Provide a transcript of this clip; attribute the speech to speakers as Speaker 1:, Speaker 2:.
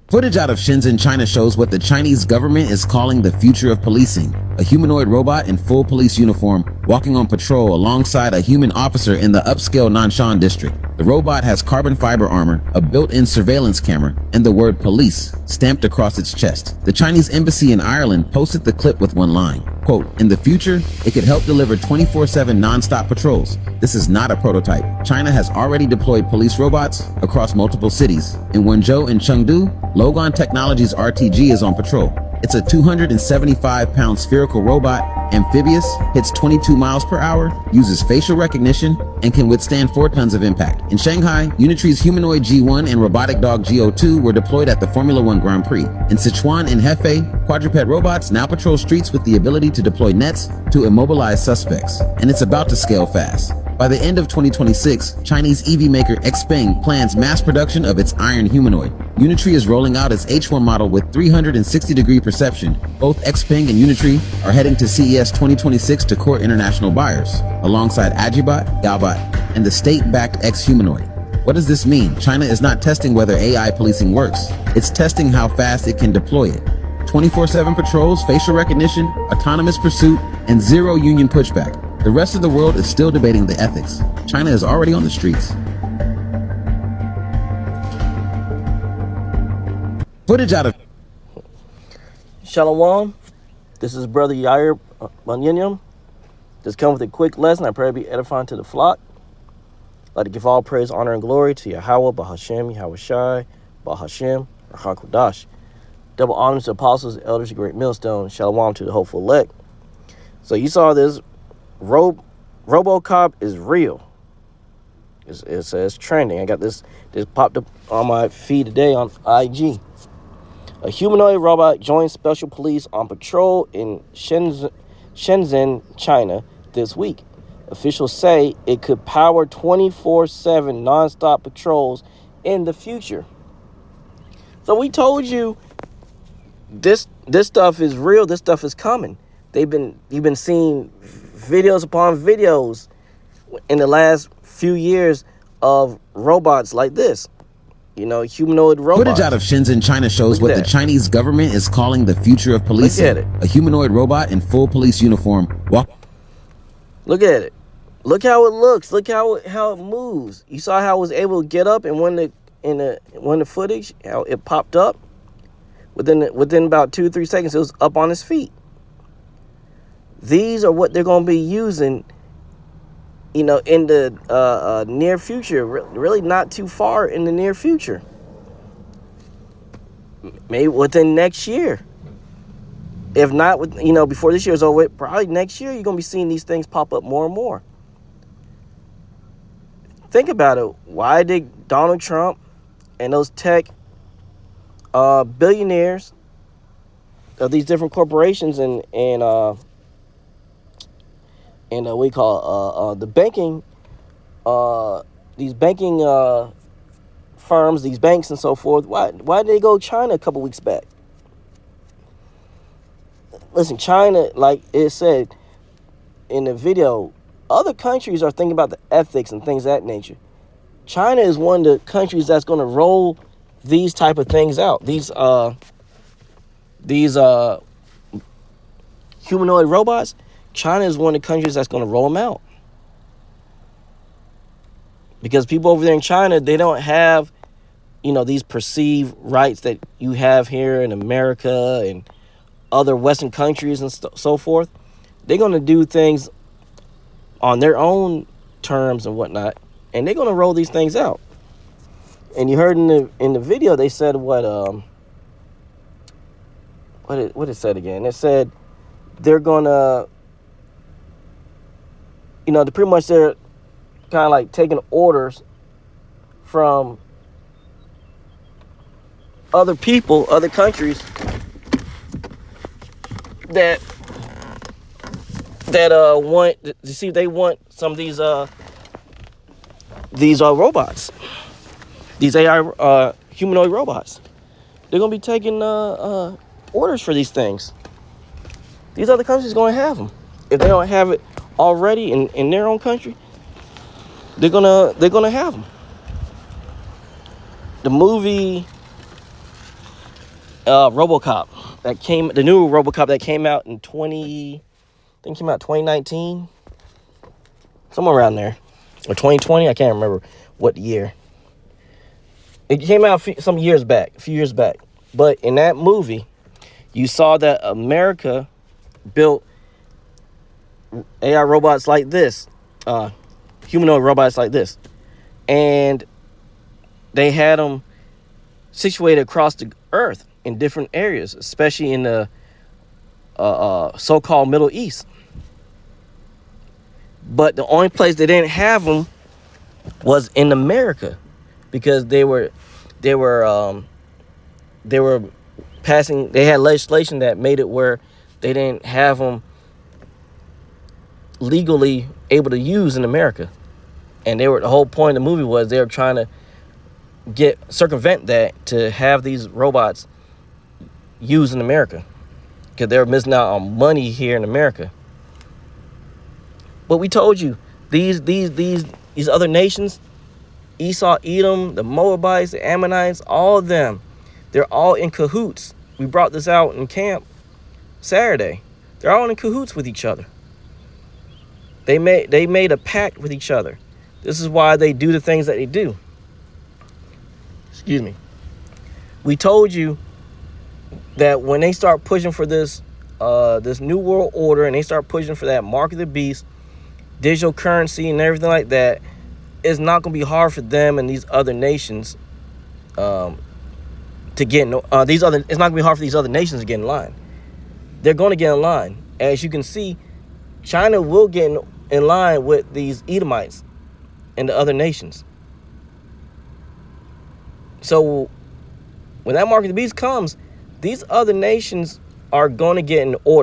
Speaker 1: Footage out of Shenzhen, China shows what the Chinese government is calling the future of policing. A humanoid robot in full police uniform walking on patrol alongside a human officer in the upscale Nanshan district. The robot has carbon fiber armor, a built-in surveillance camera, and the word police stamped across its chest. The Chinese embassy in Ireland posted the clip with one line, quote, "In the future, it could help deliver 24/7 non-stop patrols. This is not a prototype. China has already deployed police robots across multiple cities. In Wenzhou and Chengdu, Logon Technologies RTG is on patrol. It's a 275-pound spherical robot, amphibious, hits 22 miles per hour, uses facial recognition, and can withstand 4 tons of impact. In Shanghai, Unitree's humanoid G1 and robotic dog GO2 were deployed at the Formula One Grand Prix. In Sichuan and Hefei, quadruped robots now patrol streets with the ability to deploy nets to immobilize suspects, and it's about to scale fast. By the end of 2026, Chinese EV maker XPeng plans mass production of its iron humanoid. Unitree is rolling out its H1 model with 360-degree perception. Both XPeng and Unitree are heading to CES 2026 to court international buyers, alongside Agibot, Galbot, and the state-backed X-humanoid. What does this mean? China is not testing whether AI policing works. It's testing how fast it can deploy it. 24/7 patrols, facial recognition, autonomous pursuit, and zero union pushback. The rest of the world is still debating the ethics. China is already on the streets. Footage out of
Speaker 2: Shalom. This is Brother Yair Bunyanim. Just come with a quick lesson. I pray to be edifying to the flock. I'd like to give all praise, honor, and glory to Yahweh, Bahashem, Yahweh Shai, Bahashem, Rahakodash. Double honors to apostles, elders, great millstone. Shalom to the hopeful elect. So you saw this. RoboCop is real. It says trending. I got this popped up on my feed today on IG. A humanoid robot joins special police on patrol in Shenzhen, China this week. Officials say it could power 24/7 nonstop patrols in the future. So we told you this stuff is real. This stuff is coming. You've been seeing videos upon videos in the last few years of robots like this. You know, humanoid robots.
Speaker 1: Footage out of Shenzhen, China shows what the Chinese government is calling the future of policing.
Speaker 2: Look at it.
Speaker 1: A humanoid robot in full police uniform.
Speaker 2: Look at it. Look how it looks. Look how it moves. You saw how it was able to get up, and when the footage, how it popped up within about 2-3 seconds, it was up on his feet. These are what they're going to be using, you know, in the near future. Really not too far in the near future. Maybe within next year. If not, before this year's over, probably next year you're going to be seeing these things pop up more and more. Think about it. Why did Donald Trump and those tech billionaires of these different corporations and we call the banking, these banking firms, these banks and so forth, why did they go to China a couple weeks back? Listen, China, like it said in the video, other countries are thinking about the ethics and things of that nature. China is one of the countries that's going to roll these type of things out. These humanoid robots. China is one of the countries that's going to roll them out. Because people over there in China, they don't have, these perceived rights that you have here in America and other Western countries and so forth. They're going to do things on their own terms and whatnot, and they're going to roll these things out. And you heard in the video, they said what it said again. It said they're going to, they're kind of like taking orders from other people, other countries that want to see if they want some of these robots, these AI humanoid robots. They're gonna be taking orders for these things. These other countries are gonna have them. If they don't have it already in their own country, they're gonna have them. The movie RoboCop the new RoboCop that came out in 2019, somewhere around there, or 2020. I can't remember what year. It came out a few years back. But in that movie, you saw that America built AI robots like this, humanoid robots like this, and they had them situated across the earth in different areas, especially in the so-called Middle East. But the only place they didn't have them was in America, because they had legislation that made it where they didn't have them legally able to use in America. And the whole point of the movie was they were trying to circumvent that to have these robots used in America, because they were missing out on money here in America. But we told you, these other nations, Esau, Edom, the Moabites, the Ammonites, all of them, they're all in cahoots. We brought this out in camp Saturday. They're all in cahoots with each other. They made a pact with each other. This is why they do the things that they do. Excuse me. We told you that when they start pushing for this new world order, and they start pushing for that mark of the beast, digital currency and everything like that, it's not going to be hard for them and these other nations to get it's not going to be hard for these other nations to get in line. They're going to get in line. As you can see, China will get in line with these Edomites and the other nations. So when that mark of the beast comes, these other nations are going to get in order.